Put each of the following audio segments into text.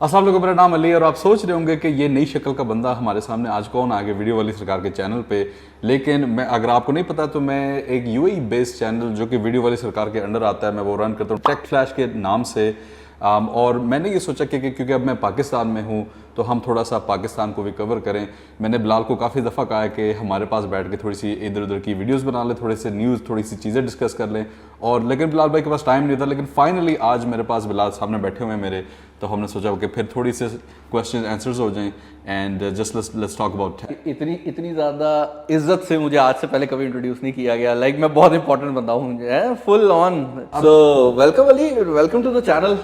अस्सलाम वालेकुम, मेरा नाम अली और आप सोच रहे होंगे कि ये नई शक्ल का बंदा हमारे सामने आज कौन आ गया वीडियो वाली सरकार के चैनल पे। लेकिन मैं, अगर आपको नहीं पता तो मैं एक यूएई बेस्ड चैनल जो कि वीडियो वाली सरकार के अंडर आता है, मैं वो रन करता हूँ टेक फ्लैश के नाम से। और मैंने ये सोचा कि क्योंकि अब मैं पाकिस्तान में हूँ तो हम थोड़ा सा पाकिस्तान को भी कवर करें। मैंने बिलाल को काफ़ी दफ़ा कहा है कि हमारे पास बैठ के थोड़ी सी इधर उधर की वीडियोस बना लें, थोड़े से न्यूज़, थोड़ी सी चीज़ें डिस्कस कर लें। और लेकिन बिलाल भाई के पास टाइम नहीं था, लेकिन फाइनली आज मेरे पास बिलाल सामने बैठे हुए हैं मेरे, तो हमने सोचा कि फिर थोड़ी से क्वेश्चन आंसर्स हो जाएं and just let's talk about. इतनी ज़्यादा इज्जत से मुझे आज से पहले कभी इंट्रोड्यूस नहीं किया गया। लाइक मैं बहुत इंपॉर्टेंट बंदा हूँ, मुझे full on. So welcome Ali, welcome to the channel.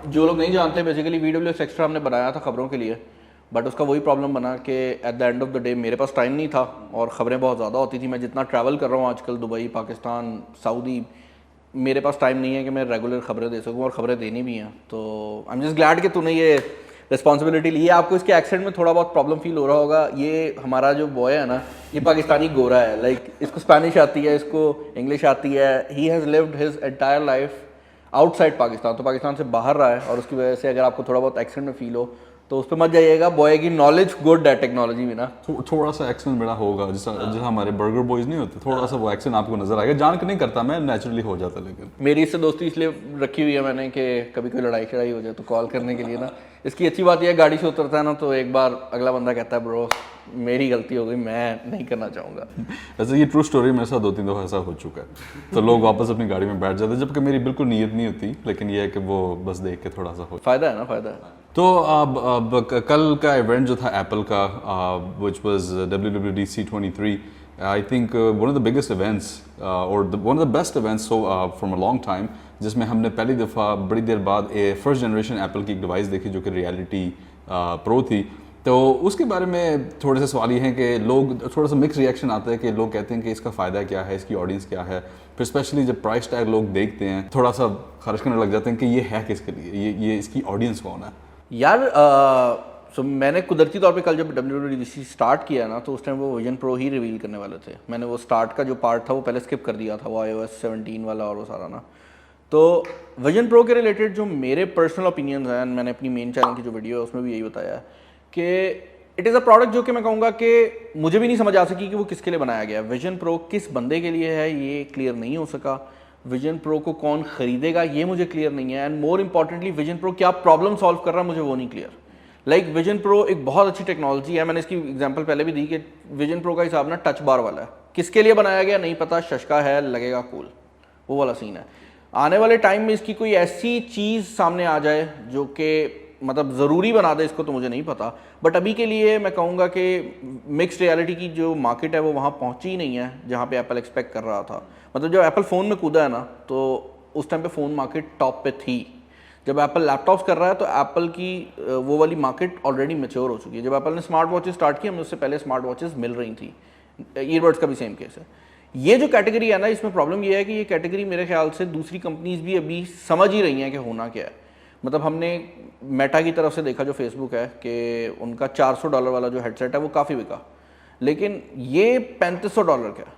जो लोग नहीं जानते, बेसिकली VWS एक्स्ट्रा हमने बनाया था खबरों के लिए, बट उसका वही प्रॉब्लम बना कि at the end of the day मेरे पास टाइम नहीं था और ख़बरें बहुत ज़्यादा होती थी। मैं जितना ट्रैवल कर रहा हूँ आजकल, दुबई, पाकिस्तान, सऊदी, मेरे पास टाइम नहीं है कि मैं रेगुलर खबरें दे सकूँ और ख़बरें देनी भी हैं। तो आई एम जस्ट ग्लैड कि तूने ये रिस्पॉन्सिबिलिटी ली है। आपको इसके एक्सेंट में थोड़ा बहुत प्रॉब्लम फील हो रहा होगा। ये हमारा जो बॉय है ना, ये पाकिस्तानी गोरा है। लाइक इसको स्पेनिश आती है, इसको इंग्लिश आती है। He has lived his entire life outside Pakistan, तो पाकिस्तान से बाहर रहा है, और उसकी वजह से अगर आपको थोड़ा बहुत एक्सेंट में फील हो तो उस पर मत जाइएगा। बॉय की नॉलेज गुड है टेक्नोलॉजी में ना। थोड़ा सा एक्सेंट मेरा होगा, जैसा हमारे बर्गर बॉयज नहीं होते, थोड़ा सा वो एक्सेंट आपको नजर आएगा। जान के नहीं करता मैं, नेचुरली हो जाता। लेकिन मेरी इससे दोस्ती इसलिए रखी हुई है मैंने कि कभी कोई लड़ाई शड़ाई हो जाए तो कॉल करने के लिए ना। इसकी अच्छी बात यह है, गाड़ी से उतरता है ना तो एक बार अगला बंदा कहता है ब्रो मेरी गलती हो गई, मैं नहीं करना चाहूँगा। वैसे ये ट्रू स्टोरी मेरे साथ 2-3 दफ़ा ऐसा हो चुका है। तो लोग वापस अपनी गाड़ी में बैठ जाते हैं, जबकि मेरी बिल्कुल नीयत नहीं होती, लेकिन ये है कि वो बस देख के थोड़ा सा हो। फ़ायदा है ना, फ़ायदा है। तो अब कल का इवेंट जो था एप्पल का, which was WWDC 23, I think one of the biggest events और one of the best events from a long time, जिसमें हमने पहली दफ़ा बड़ी देर बाद फर्स्ट जनरेशन एप्पल की एक डिवाइस देखी जो कि रियलिटी प्रो थी। तो उसके बारे में थोड़े से सवाल ये हैं कि लोग, थोड़ा सा मिक्स रिएक्शन आता है कि लोग कहते हैं कि इसका फ़ायदा क्या है, इसकी ऑडियंस क्या है। फिर स्पेशली जब प्राइस टैग लोग देखते हैं थोड़ा सा खर्च करने लग जाते हैं कि ये है किसके लिए, ये इसकी ऑडियंस कौन है। यार सो मैंने कुदरती तौर पे कल जब WWDC स्टार्ट किया ना, तो उस टाइम वो विजन प्रो ही रिवील करने वाले थे। मैंने वो स्टार्ट का जो पार्ट था वो पहले स्किप कर दिया था, वो iOS 17 वाला और वो सारा ना। तो विजन प्रो के रिलेटेड जो मेरे पर्सनल ओपिनियंस हैं, मैंने अपनी मेन चैनल की जो वीडियो है उसमें भी यही बताया है कि इट इज़ अ प्रोडक्ट जो कि मैं कहूँगा कि मुझे भी नहीं समझ आ सकी कि वो किसके लिए बनाया गया। विजन प्रो किस बंदे के लिए है ये क्लियर नहीं हो सका। विजन प्रो को कौन खरीदेगा ये मुझे क्लियर नहीं है। And more importantly vision pro क्या प्रॉब्लम सॉल्व कर रहा है मुझे वो नहीं क्लियर। लाइक विजन प्रो एक बहुत अच्छी टेक्नोलॉजी है, मैंने इसकी एग्जांपल पहले भी दी कि विजन प्रो का हिसाब ना टच बार वाला है। किसके लिए बनाया गया नहीं पता, शशका है, लगेगा कूल, वो वाला सीन है। आने वाले टाइम में इसकी कोई ऐसी चीज़ सामने आ जाए जो कि मतलब ज़रूरी बना दे इसको, तो मुझे नहीं पता। बट अभी के लिए मैं कहूँगा कि मिक्स्ड रियलिटी की जो मार्केट है वो वहाँ पहुँची ही नहीं है जहाँ पे एप्पल एक्सपेक्ट कर रहा था। मतलब जब एप्पल फ़ोन में कूदा है ना, तो उस टाइम पे फ़ोन मार्केट टॉप पे थी। जब एप्पल लैपटॉप्स कर रहा है तो एप्पल की वो वाली मार्केट ऑलरेडी मैच्योर हो चुकी है। जब एप्पल ने स्मार्ट वॉचेस स्टार्ट किया, हमें उससे पहले स्मार्ट वॉचेस मिल रही थी। ईयरबड्स का भी सेम केस है। ये जो कैटेगरी है ना, इसमें प्रॉब्लम ये है कि ये कैटेगरी मेरे ख्याल से दूसरी कंपनीज भी अभी समझ ही रही हैं कि होना क्या है। मतलब हमने मेटा की तरफ से देखा, जो फेसबुक है, कि उनका $400 वाला जो हेडसेट है वो काफ़ी बिका, लेकिन ये $3500 का।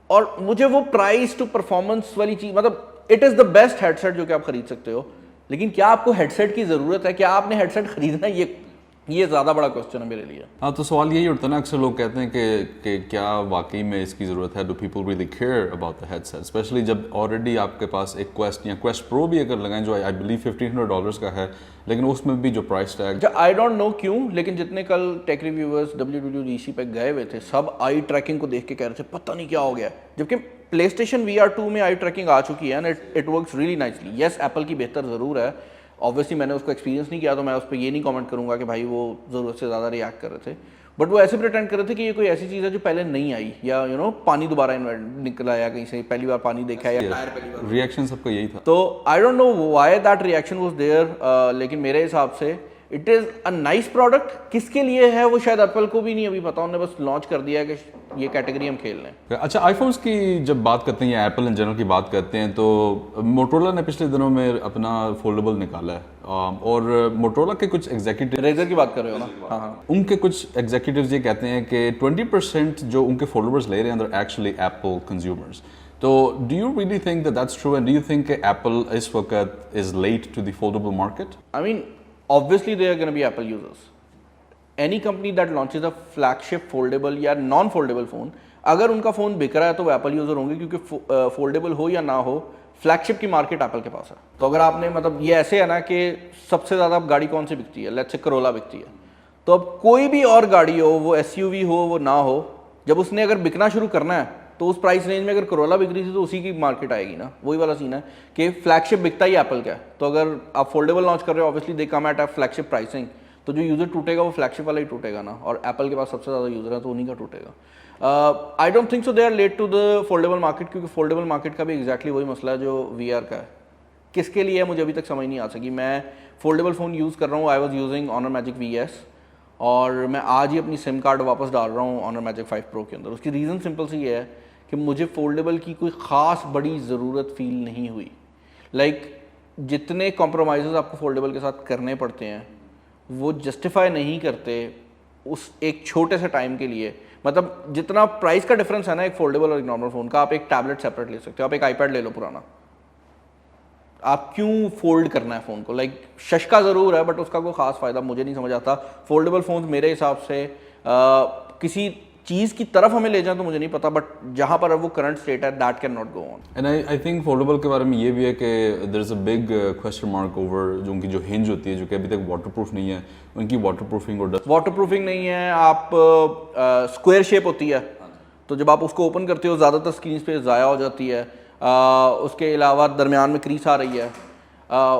और मुझे वो प्राइस टू परफॉर्मेंस वाली चीज़, मतलब it is the best headset जो कि आप खरीद सकते हो, लेकिन क्या आपको हेडसेट की ज़रूरत है, क्या आपने हेडसेट खरीदना है, ये ज़्यादा बड़ा क्वेश्चन है मेरे लिए। हाँ, तो सवाल यही उठता है ना, अक्सर लोग कहते हैं कि क्या वाकई में इसकी ज़रूरत है। Do people really care about the headset, specially जब ऑलरेडी आपके पास एक क्वेस्ट या क्वेस्ट प्रो भी अगर लगाएं जो आई बिलीव $1500 का है, लेकिन उसमें भी जो price tag, I don't no क्यों, लेकिन जितने कल टेक रिव्यूअर्स WWDC पे गए हुए थे, सब आई ट्रैकिंग को देख के कह रहे थे पता नहीं क्या हो गया, जबकि PlayStation VR 2 में आई ट्रैकिंग आ चुकी है and it works really nicely. Yes, Apple की बेहतर ज़रूर है, ऑब्वियसली मैंने उसको एक्सपीरियंस नहीं किया तो मैं उस पर ये नहीं कमेंट करूंगा कि भाई वो ज़रूरत से ज़्यादा रिएक्ट कर रहे थे। बट वो ऐसे प्रिटेंड कर रहे थे कि ये कोई ऐसी चीज़ है जो पहले नहीं आई, या पानी दोबारा निकला, या कहीं से पहली बार पानी देखा, या टायर पहली बार। रिएक्शन सबका यही था। तो I don't know why that reaction was there, लेकिन मेरे हिसाब से it is a nice product. किसके लिए है वो शायद एप्पल को भी नहीं अभी पता, उन्होंने बस लॉन्च कर दिया है कि ये कैटेगरी हम खेल लें। अच्छा, आईफोन्स की जब बात करते हैं या एप्पल इन जनरल की बात करते हैं, तो मोटरोला ने पिछले दिनों में अपना फोल्डेबल निकाला है, और मोटरोला के कुछ एग्जीक्यूटिव, रेजर की बात कर रहे हो ना? हाँ हाँ। उनके कुछ एग्जीक्यूटिव्स ये कहते हैं कि 20% जो उनके फोल्डर्स ले रहे हैं अंदर एक्चुअली एप्पल कंज्यूमर्स। तो do you really think that that's true, and do you think कि एप्पल इस वक्त is late to the foldable market? I mean obviously they are going to be Apple users. Any company that launches a flagship foldable या non foldable phone, अगर उनका phone बिक रहा है तो वो एप्पल यूज़र होंगे, क्योंकि फोल्डेबल हो या ना हो, फ्लैगशिप की मार्केट एप्पल के पास है। तो अगर आपने मतलब ये ऐसे है ना कि सबसे ज़्यादा गाड़ी कौन सी बिकती है, लेट्स से करोला बिकती है, तो अब कोई भी और गाड़ी हो, वो एसयूवी हो वो ना हो, जब उसने अगर बिकना शुरू करना है तो उस प्राइस रेंज में अगर करोला बिक रही थी तो उसी की मार्केट आएगी ना। वही वाला सीन है कि फ्लैगशिप बिकता ही एप्पल का है। तो अगर आप फोल्डेबल लॉन्च कर रहे हो, obviously they come at a flagship pricing, तो जो यूज़र टूटेगा वो फ्लैगशिप वाला ही टूटेगा ना, और एप्पल के पास सबसे ज़्यादा यूज़र है तो उन्हीं का टूटेगा। I don't think so they are late to the foldable market, क्योंकि फोल्डेबल मार्केट का भी एग्जैक्टली वही मसला है जो VR का है। किसके लिए है मुझे अभी तक समझ नहीं आ सकी। मैं फोल्डेबल फ़ोन यूज़ कर रहा हूँ, I was using Honor magic VS, और मैं आज ही अपनी सिम कार्ड वापस डाल रहा हूँ ऑनर मैजिक 5 Pro के अंदर। उसकी रीज़न सिंपल सी ये है कि मुझे फोल्डेबल की कोई ख़ास बड़ी ज़रूरत फील नहीं हुई। जितने कॉम्प्रोमाइज़ आपको फोल्डेबल के साथ करने पड़ते हैं वो जस्टिफाई नहीं करते उस एक छोटे से टाइम के लिए। मतलब जितना प्राइस का डिफरेंस है ना एक फोल्डेबल और एक नॉर्मल फ़ोन का, आप एक टैबलेट सेपरेट ले सकते हो, आप एक आईपैड ले लो पुराना, आप क्यों फोल्ड करना है फ़ोन को। शशका ज़रूर है बट उसका कोई ख़ास फ़ायदा मुझे नहीं समझ आता। फोल्डेबल फ़ोन मेरे हिसाब से किसी चीज़ की तरफ हमें ले जाए तो मुझे नहीं पता, बट जहाँ पर अब वो करंट स्टेट है that can not go on. And I think foldable के बारे में ये भी है कि there is a big question mark over जो उनकी जो हिंज होती है, जो कि अभी तक वाटरप्रूफ नहीं है, उनकी वाटरप्रूफिंग और वाटरप्रूफिंग नहीं है। आप स्क्वायर शेप होती है, तो जब आप उसको ओपन करते हो ज़्यादातर स्क्रीन पे ज़ाया हो जाती है। उसके अलावा दरमियान में क्रीज आ रही है।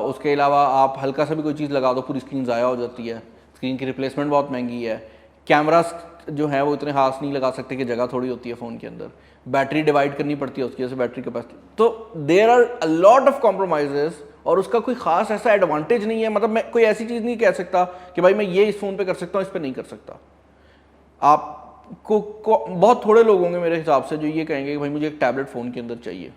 उसके अलावा आप हल्का सा भी कोई चीज़ लगा दो पूरी स्क्रीन ज़ाया हो जाती है। स्क्रीन की रिप्लेसमेंट बहुत महंगी है। कैमरा जो है वो इतने खास नहीं लगा सकते कि जगह थोड़ी होती है फ़ोन के अंदर। बैटरी डिवाइड करनी पड़ती है उसकी वजह से बैटरी कैपेसिटी। तो there are a lot of compromises और उसका कोई खास ऐसा एडवांटेज नहीं है। मतलब मैं कोई ऐसी चीज़ नहीं कह सकता कि भाई मैं ये इस फ़ोन पे कर सकता हूँ, इस पे नहीं कर सकता। आपको बहुत थोड़े लोग होंगे मेरे हिसाब से जो ये कहेंगे कि भाई मुझे एक टैबलेट फ़ोन के अंदर चाहिए।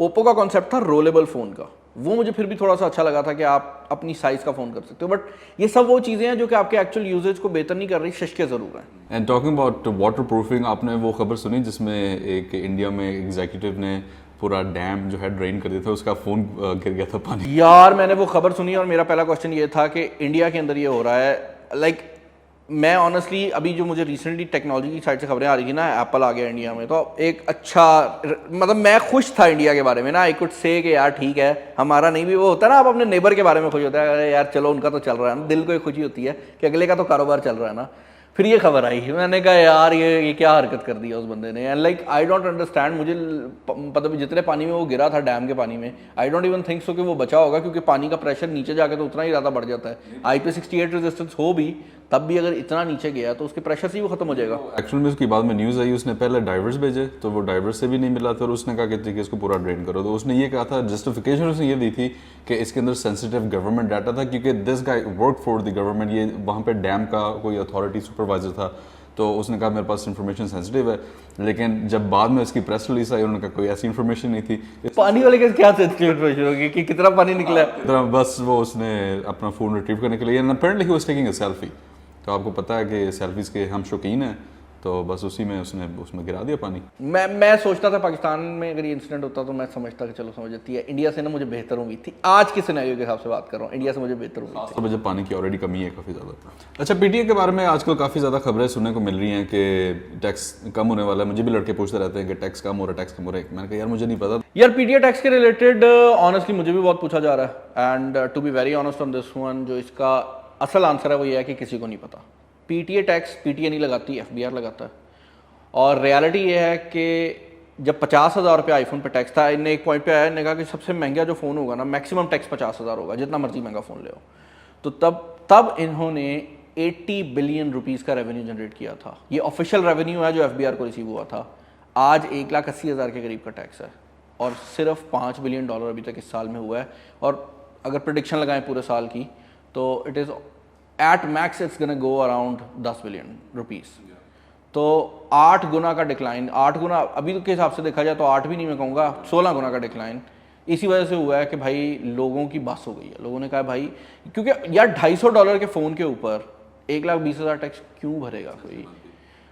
ओप्पो का कॉन्सेप्ट था रोलेबल फ़ोन का, वो मुझे फिर भी थोड़ा सा अच्छा लगा था कि आप अपनी साइज़ का फ़ोन कर सकते हो। बट ये सब वो चीज़ें हैं जो कि आपके एक्चुअल यूजेज को बेहतर नहीं कर रही, शशके ज़रूर हैं। And talking about water proofing, आपने वो खबर सुनी जिसमें एक इंडिया में एग्जीक्यूटिव ने पूरा डैम जो है ड्रेन कर दिया था, उसका फ़ोन गिर गया था पानी। यार मैंने वो खबर सुनी और मेरा पहला क्वेश्चन ये था कि इंडिया के अंदर ये हो रहा है। मैं ऑनेस्टली अभी जो मुझे रिसेंटली टेक्नोलॉजी की साइड से खबरें आ रही थी ना, एप्पल आ गया इंडिया में, तो एक अच्छा मतलब मैं खुश था इंडिया के बारे में ना। आई कुड से कि यार ठीक है, हमारा नहीं भी वो होता है ना, आप अपने नेबर के बारे में खुश होता है, अरे यार चलो उनका तो चल रहा है ना, दिल को एक खुशी होती है कि अगले का तो कारोबार चल रहा है ना। फिर ये खबर आई, मैंने कहा यार ये क्या हरकत कर दी है उस बंदे ने। And I don't understand. मुझे पता भी जितने पानी में वो गिरा था डैम के पानी में, I don't even think so कि वो बचा होगा, क्योंकि पानी का प्रेशर नीचे जाके तो उतना ही ज़्यादा बढ़ जाता है। IP68 रेजिस्टेंस हो भी तब भी अगर इतना नीचे गया तो उसके प्रेशर से ही वो खत्म हो जाएगा। एक्चुअल में उसकी बाद में न्यूज़ आई, उसने पहले डाइवर्स भेजे तो वो डाइवर्स से भी नहीं मिला था, और उसने कहा कि इसको पूरा ड्रेन करो। तो उसने ये कहा था, जस्टिफिकेशन उसने ये दी थी कि इसके अंदर सेंसिटिव गवर्नमेंट डाटा था, क्योंकि this guy work for the government. ये वहाँ पे डैम का कोई अथॉरिटी सुपरवाइजर था, तो उसने कहा मेरे पास इन्फॉर्मेशन सेंसिटिव है। लेकिन जब बाद में उसकी प्रेस रिलीज आई, उन्होंने कहा कोई ऐसी इन्फॉर्मेशन नहीं थी। पानी वाले के क्या सेंसिटिव इन्फॉर्मेशन होगी कि कितना पानी निकला है? बस वो उसने अपना फ़ोन रिट्रीव करने के लिए, and apparently he was taking a selfie. तो आपको पता है कि सेल्फीज़ के हम शौकीन हैं, तो बस उसी में उसने उसमें गिरा दिया पानी। मैं सोचता था पाकिस्तान में अगर ये इंसिडेंट होता तो मैं समझता कि चलो समझ जाती है। इंडिया से ना मुझे बेहतर उम्मीद थी, आज के सिनेरियो के हिसाब से बात कर रहा हूँ, इंडिया से मुझे बेहतर उम्मीद थी। तो जब पानी की ऑलरेडी कमी है काफ़ी ज़्यादा। अच्छा, PTA के बारे में आजकल काफ़ी ज़्यादा खबरें सुनने को मिल रही हैं कि टैक्स कम होने वाला है। मुझे भी लड़के पूछते रहते हैं कि टैक्स कम हो रहा है, टैक्स कम हो रहा है। मैंने कहा यार मुझे नहीं पता। यार PTA टैक्स के रिलेटेड ऑनेस्टली मुझे भी बहुत पूछा जा रहा है, and to be very honest on this one, जो इसका असल आंसर है वो ये है कि किसी को नहीं पता। PTA टैक्स PTA नहीं लगाती, FBR लगाता है। और रियलिटी ये है कि जब 50,000 रुपये आईफोन पे टैक्स था, इन्हें एक पॉइंट पे आया, इन्हें कहा कि सबसे महंगा जो फ़ोन होगा ना, मैक्सिमम टैक्स 50,000 होगा, जितना मर्जी महंगा फ़ोन ले हो। तो तब इन्होंने 80 बिलियन रुपीज़ का रेवेन्यू जनरेट किया था। ये ऑफिशियल रेवेन्यू है जो FBR को रिसीव हुआ था। आज 1,80,000 के करीब का टैक्स है, और सिर्फ $5 बिलियन अभी तक इस साल में हुआ है। और अगर प्रेडिक्शन लगाएं पूरे साल की, तो it is at max it's gonna go around 10 billion rupees. तो 8 गुना का डिक्लाइन, 8 गुना अभी के हिसाब से देखा जाए तो 8 भी नहीं मैं कहूँगा, 16 गुना का डिक्लाइन इसी वजह से हुआ है कि भाई लोगों की बस हो गई है। लोगों ने कहा भाई, क्योंकि यार $250 के फ़ोन के ऊपर 1,20,000 टैक्स क्यों भरेगा कोई,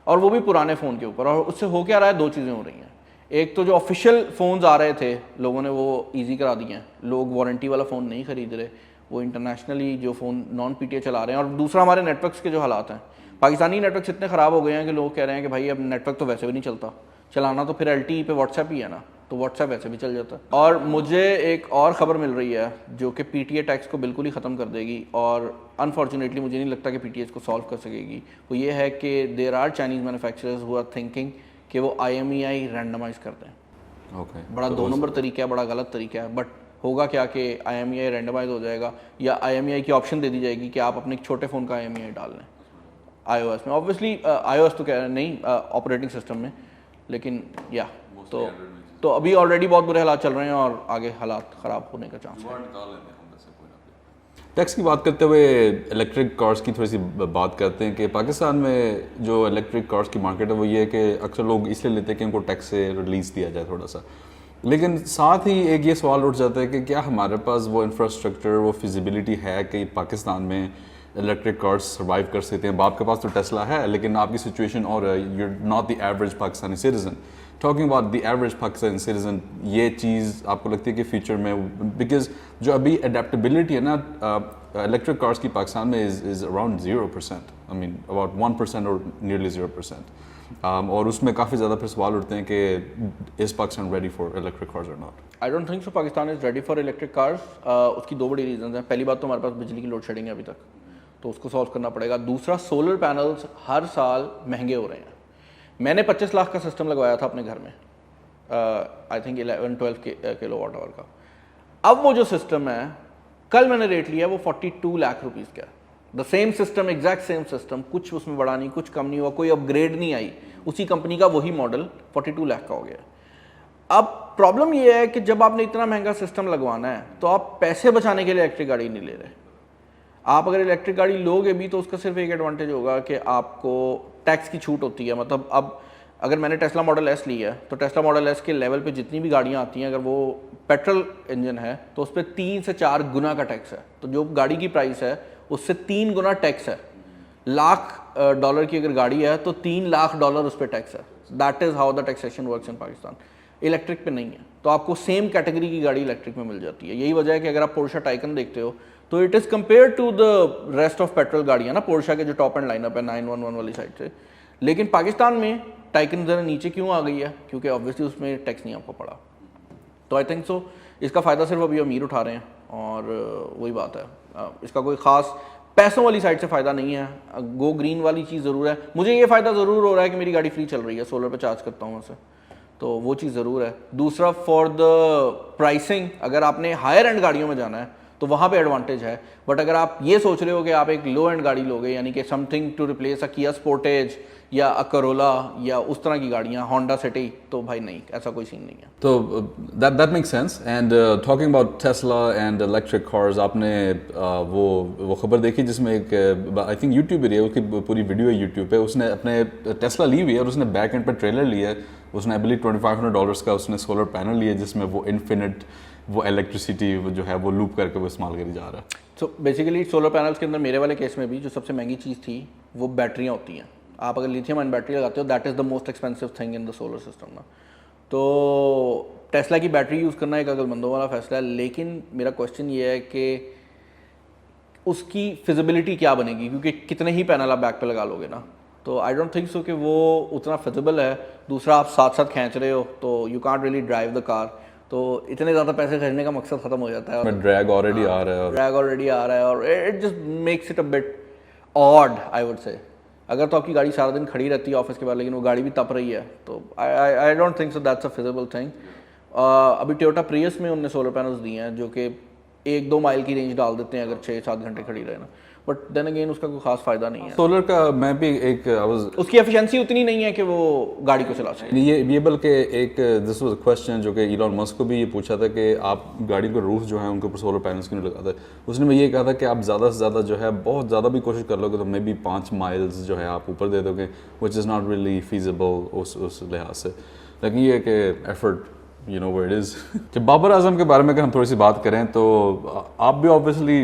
और वो भी पुराने फ़ोन के ऊपर। और उससे हो क्या रहा है, दो चीज़ें हो रही हैं। एक तो जो ऑफिशियल फ़ोन्स आ रहे थे लोगों ने वो ईजी करा दिए हैं, लोग वारंटी वाला फ़ोन नहीं खरीद रहे, वो इंटरनेशनली जो फ़ोन नॉन पीटीए चला रहे हैं। और दूसरा हमारे नेटवर्क्स के जो हालात हैं, पाकिस्तानी नेटवर्क्स इतने ख़राब हो गए हैं कि लोग कह रहे हैं कि भाई अब नेटवर्क तो वैसे भी नहीं चलता, चलाना तो फिर LTE पे व्हाट्सएप ही है ना, तो व्हाट्सएप वैसे भी चल जाता है। और मुझे एक और ख़बर मिल रही है जो कि PTA टैक्स को बिल्कुल ही ख़त्म कर देगी, और अनफॉर्चुनेटली मुझे नहीं लगता कि PTA इसको सॉल्व कर सकेगी। वो ये है कि there are Chinese manufacturers who are thinking कि वो IMEI रैंडमाइज़ कर दें। ओके, बड़ा 2 नंबर तरीका है, बड़ा गलत तरीका है, बट होगा क्या कि IMEI रैंडमाइज हो जाएगा, या IMEI की ऑप्शन दे दी जाएगी कि आप अपने एक छोटे फ़ोन का IMEI डाल लें iOS में। ऑब्वियसली iOS तो कह रहे हैं नहीं, ऑपरेटिंग सिस्टम में, लेकिन या तो अभी ऑलरेडी बहुत बुरे हालात चल रहे हैं और आगे हालात ख़राब होने का चांस है। टैक्स की बात करते हुए इलेक्ट्रिक कार्स की थोड़ी सी बात करते हैं कि पाकिस्तान में जो इलेक्ट्रिक कार्स की मार्केट है वो ये है कि अक्सर लोग इसलिए लेते हैं कि उनको टैक्स से रिलीज़ दिया जाए थोड़ा सा, लेकिन साथ ही एक ये सवाल उठ जाता है कि क्या हमारे पास वो इंफ्रास्ट्रक्चर, वो फिजिबिलिटी है कि पाकिस्तान में इलेक्ट्रिक कार्स सर्वाइव कर सकते हैं। आपके पास तो टेस्ला है, लेकिन आपकी सिचुएशन और you are not the average Pakistani citizen. Talking about the average Pakistani citizen, ये चीज़ आपको लगती है कि फ्यूचर में, बिकॉज जो अभी अडेप्टेबिलिटी है ना इलेक्ट्रिक कार्स की पाकिस्तान में is around 0%, I mean about 1% और नियरली 0%, और उसमें काफ़ी ज़्यादा फिर सवाल उठते हैं कि is Pakistan ready for electric cars और not? I don't think so Pakistan is ready for electric cars. उसकी 2 बड़ी रीजन हैं। पहली बात तो हमारे पास बिजली की लोड शेडिंग है अभी तक, तो उसको सॉल्व करना पड़ेगा। दूसरा, सोलर पैनल्स हर साल महंगे हो रहे हैं। मैंने 25 लाख का सिस्टम लगवाया था अपने घर में, आई थिंक 11-12 किलोवाट आवर का। अब वो जो सिस्टम है, कल मैंने रेट लिया, वो 42 लाख रुपीज़ का। The same system, exact same system, कुछ उसमें बढ़ा नहीं, कुछ कम नहीं हुआ, कोई अपग्रेड नहीं आई, उसी कंपनी का वही मॉडल 42 लाख का हो गया। अब प्रॉब्लम ये है कि जब आपने इतना महंगा सिस्टम लगवाना है तो आप पैसे बचाने के लिए इलेक्ट्रिक गाड़ी नहीं ले रहे। आप अगर इलेक्ट्रिक गाड़ी लोगे भी तो उसका सिर्फ एक एडवांटेज होगा कि आपको टैक्स की छूट होती है। मतलब अब अगर मैंने टेस्ला मॉडल S ली है तो टेस्ला मॉडल S के लेवल पे जितनी भी गाड़ियाँ आती हैं, अगर वो पेट्रोल इंजन है तो उस पर 3 से 4 गुना का टैक्स है। तो जो गाड़ी की प्राइस है उससे 3 गुना टैक्स है। $1,00,000 की अगर गाड़ी है तो $3,00,000 उस पर टैक्स है। That is how the taxation works in Pakistan. Electric पे नहीं है, तो आपको सेम कैटेगरी की गाड़ी इलेक्ट्रिक में मिल जाती है। यही वजह है कि अगर आप पोर्शा टाइकन देखते हो तो it is compare to the rest of petrol गाड़ियाँ ना, पोर्शा के जो टॉप एंड लाइनअप है 911 वाली साइड से। लेकिन पाकिस्तान में टाइकन ज़रा नीचे क्यों आ गई है? क्योंकि ऑब्वियसली उसमें टैक्स नहीं आपको पड़ा। तो आई थिंक सो इसका फ़ायदा सिर्फ अभी अमीर उठा रहे हैं, और वही बात है, इसका कोई ख़ास पैसों वाली साइड से फ़ायदा नहीं है। गो ग्रीन वाली चीज़ ज़रूर है। मुझे ये फ़ायदा ज़रूर हो रहा है कि मेरी गाड़ी फ्री चल रही है, सोलर पे चार्ज करता हूँ उसे, तो वो चीज़ ज़रूर है। दूसरा, फॉर द प्राइसिंग, अगर आपने हायर एंड गाड़ियों में जाना है तो वहाँ पे एडवांटेज है। बट अगर आप ये सोच रहे हो कि आप एक लो एंड गाड़ी लोगे, यानी कि समथिंग टू रिप्लेस अ किया स्पोर्टेज या अ करोला या उस तरह की गाड़ियाँ, होंडा सिटी, तो भाई नहीं, ऐसा कोई सीन नहीं है। तो that makes sense. And talking about Tesla and electric cars, आपने वो खबर देखी जिसमें एक आई थिंक यूट्यूबर है, उसकी पूरी वीडियो है यूट्यूब पे, उसने अपने टेस्ला ली हुई है और उसने बैक एंड पे ट्रेलर लिया है। उसने आई बिलीव $2,500 का उसने सोलर पैनल लिया जिसमें वो इन्फिनिट वो इलेक्ट्रिसिटी जो है वो लूप करके वो इस्तेमाल करी जा रहा है। सो बेसिकली सोलर पैनल्स के अंदर मेरे वाले केस में भी जो सबसे महंगी चीज़ थी वो बैटरियाँ होती हैं। आप अगर लिथियम आयन बैटरी लगाते हो, that is the most expensive thing in the solar system ना। तो टेस्ला की बैटरी यूज़ करना एक अक्लमंदों वाला फैसला है, लेकिन मेरा क्वेश्चन ये है कि उसकी फिजिबिलिटी क्या बनेगी, क्योंकि कितने ही पैनल आप बैक पे लगा लोगे ना, तो आई डोंट थिंक सो कि वो उतना फिजिबल है। दूसरा, आप साथ साथ खींच रहे हो तो you can't really drive the car, तो इतने ज़्यादा पैसे खर्चने का मकसद ख़त्म हो जाता है। और ड्रैग ऑलरेडी आ रहा है और it just makes it a bit odd, I would say. अगर तो आपकी गाड़ी सारा दिन खड़ी रहती है ऑफिस के बाद, लेकिन वो गाड़ी भी तप रही है, तो I don't think so that's a feasible thing. अभी टोयोटा प्रियस में उन्होंने सोलर पैनल्स दिए हैं जो कि 1-2 माइल की रेंज डाल देते हैं अगर 6-7 घंटे खड़ी रहे ना, बट देन अगेन उसका कोई खास फायदा नहीं है। सोलर का मैं भी एक उसकी एफिशिएंसी उतनी नहीं है कि वो गाड़ी को चला सके। ये बल्कि एक दिस वाज अ क्वेश्चन जो कि इलॉन मस्क को भी ये पूछा था कि आप गाड़ी के रूफ जो है उनके ऊपर सोलर पैनल्स क्यों नहीं लगाते। उसने भी ये कहा था कि आप ज़्यादा से ज़्यादा जो है बहुत ज़्यादा भी कोशिश कर लोगे तो मे बी 5 माइल्स जो है आप ऊपर दे दोगे, which is not really feasible उस लिहाज से। लेकिन ये कि effort you know where it is. जब बाबर आजम के बारे में अगर हम थोड़ी सी बात करें तो आप भी ऑब्वियसली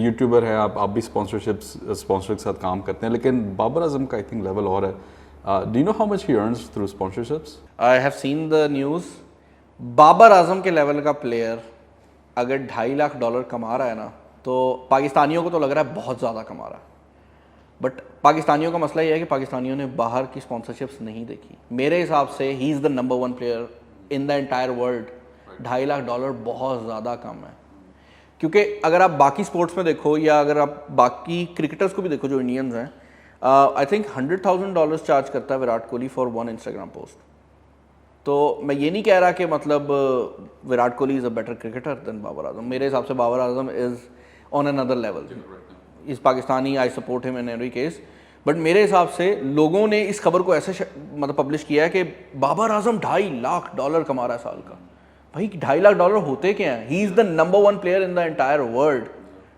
यूट्यूबर हैं, आप भी स्पॉन्सर के साथ काम करते हैं, लेकिन बाबर आजम का आई थिंक लेवल और है। Do you know how much he earns through sponsorships? I have seen the news. Babar Azam के लेवल का प्लेयर अगर $2.5 लाख कमा रहा है ना, तो पाकिस्तानियों को तो लग रहा है बहुत ज़्यादा कमा रहा है, बट पाकिस्तानियों का मसला ये है कि पाकिस्तानियों ने बाहर की स्पॉन्सरशिप्स नहीं देखी। मेरे हिसाब से he is the number 1 player in the entire world. $2.5 lakh बहुत ज़्यादा कम है, क्योंकि अगर आप बाकी स्पोर्ट्स में देखो या अगर आप बाकी क्रिकेटर्स को भी देखो जो इंडियंस हैं, आई थिंक $100,000 चार्ज करता है Virat Kohli for 1 Instagram post. तो मैं ये नहीं कह रहा कि मतलब Virat Kohli is a better cricketer than Babar Azam. मेरे हिसाब से Babar Azam is on another level. इस Pakistani, I support him in every case, but मेरे हिसाब से लोगों ने इस खबर को ऐसे मतलब पब्लिश किया है कि बाबर आजम $2.5 लाख कमा रहा है साल का। भाई $2.5 लाख होते क्या हैं? He is the number 1 player in the entire world.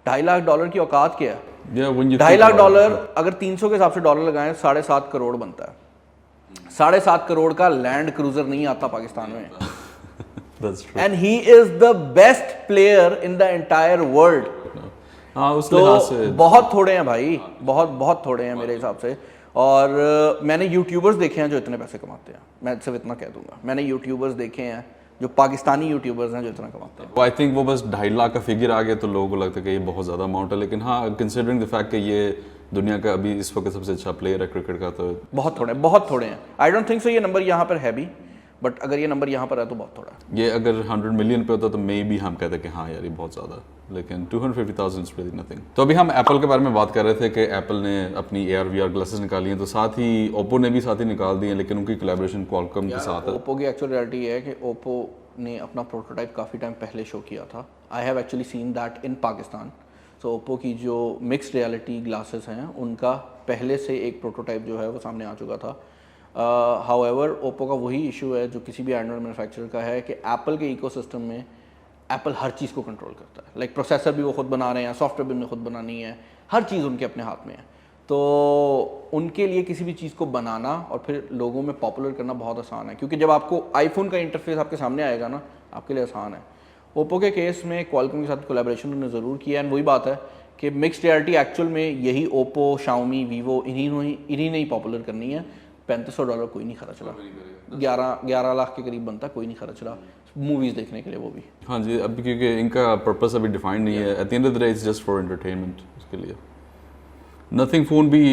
$2.5 lakh की औकात क्या है? $2.5 लाख अगर 300 के हिसाब से डॉलर लगाएं 7.5 करोड़ बनता है। 7.5 करोड़ का लैंड क्रूजर नहीं आता पाकिस्तान में। And he is the best player in the entire world. तो बहुत थोड़े हैं भाई, बहुत थोड़े हैं मेरे हिसाब से। और मैंने यूट्यूबर्स देखे हैं जो इतने पैसे कमाते हैं, मैं सिर्फ इतना कह दूंगा, मैंने यूट्यूबर्स देखे हैं जो पाकिस्तानी यूट्यूबर्स हैं जो इतना कमाते हैं। आई थिंक वो बस 2.5 लाख का फिगर आ गया तो लोगों को लगता है कि ये बहुत ज़्यादा अमाउंट है, लेकिन हाँ, कंसिडरिंग द फैक्ट कि ये दुनिया का अभी इस वक्त सबसे अच्छा प्लेयर है क्रिकेट का, तो बहुत थोड़े हैं। आई डोंट थिंक सो ये नंबर यहाँ पर है भी, बट अगर ये नंबर यहाँ पर है तो बहुत थोड़ा है। ये अगर 100 मिलियन पे होता तो मे भी हम कहते कि हाँ यार ये बहुत ज़्यादा, लेकिन 250,000 इज रियली नथिंग। तो अभी हम एप्पल के बारे में बात कर रहे थे कि एप्पल ने अपनी AR/VR ग्लासेस निकाली हैं, तो साथ ही ओप्पो ने भी साथ ही निकाल दी हैं, लेकिन उनकी कोलैबोरेशन क्वालकॉम के साथ है। ओप्पो की एक्चुअल रियलिटी है कि ओप्पो ने अपना प्रोटोटाइप काफ़ी टाइम पहले शो किया था। I have actually seen that in Pakistan. So Oppo की जो मिक्स्ड रियलिटी ग्लासेस हैं उनका पहले से एक प्रोटोटाइप जो है वो सामने आ चुका था। हाउएवर ओप्पो का वही इशू है जो किसी भी एंड्रॉइड मैन्युफैक्चरर का है कि एप्पल के इकोसिस्टम में एप्पल हर चीज़ को कंट्रोल करता है। लाइक प्रोसेसर भी वो खुद बना रहे हैं, सॉफ्टवेयर भी उन्हें खुद बनानी है, हर चीज़ उनके अपने हाथ में है। तो उनके लिए किसी भी चीज़ को बनाना और फिर लोगों में पॉपुलर करना बहुत आसान है, क्योंकि जब आपको आईफोन का इंटरफेस आपके सामने आएगा ना, आपके लिए आसान है। ओप्पो के केस में क्वालकॉम के साथ कोलैबोरेशन उन्होंने ज़रूर किया है। वही बात है कि मिक्स्ड रियलिटी एक्चुअल में यही ओप्पो, शाओमी, वीवो इन्हीं ने ही पॉपुलर करनी है। $3500 कोई नहीं खर्च रहा, 11 लाख के करीब बनता, कोई नहीं खर्च रहा मूवीज़ देखने के लिए, वो भी। हाँ जी, अभी क्योंकि इनका पर्पस अभी डिफाइंड नहीं है। At the end of the day it's just for entertainment, उसके लिए। नथिंग फ़ोन भी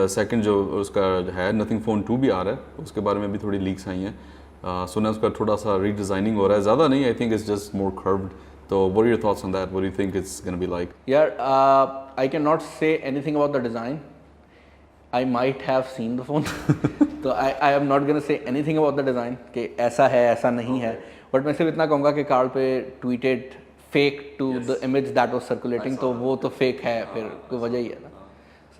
सेकंड जो उसका है, नथिंग फ़ोन 2 भी आ रहा है, उसके बारे में भी थोड़ी लीक्स आई हैं। सुना उसका थोड़ा सा रीडिज़ाइनिंग हो रहा है, ज़्यादा नहीं, I think it's just more curved. तो what are your thoughts on that? What do you think it's gonna be like? यार I can not say anything about the design. I might have seen the phone तो I am not gonna say anything about the design कि ऐसा है ऐसा नहीं है, but मैं सिर्फ इतना कहूँगा कि कार्ड पे tweeted fake to the image that was circulating, तो वो तो फेक है, फिर कोई वजह ही है ना।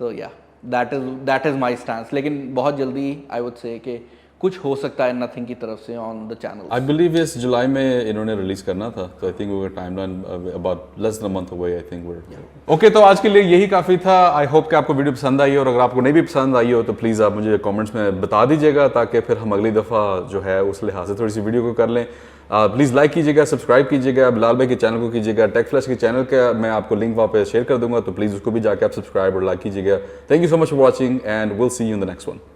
सो या दैट इज़ माई स्टैंस। लेकिन बहुत जल्दी आई वुड से कि कुछ हो सकता है नथिंग की तरफ से on the channel. I believe इस जुलाई में इन्होंने रिलीज करना था, तो आई थिंक वो timeline about less than a month away, I think we okay. तो आज के लिए यही काफ़ी था। आई होप कि आपको वीडियो पसंद आई हो, और अगर आपको नहीं भी पसंद आई हो तो प्लीज़ आप मुझे कमेंट्स में बता दीजिएगा, ताकि फिर हम अगली दफ़ा जो है उस लिहाज से थोड़ी सी वीडियो को कर लें। प्लीज़ लाइक कीजिएगा, सब्सक्राइब कीजिएगा, बिलाल भाई के चैनल को कीजिएगा, टेक फ्लैश के चैनल का मैं आपको लिंक वहाँ पे शेयर कर दूंगा, तो प्लीज़ उसको भी जाके आप सब्सक्राइब और लाइक कीजिएगा। Thank you so much for watching and will see you in the next one.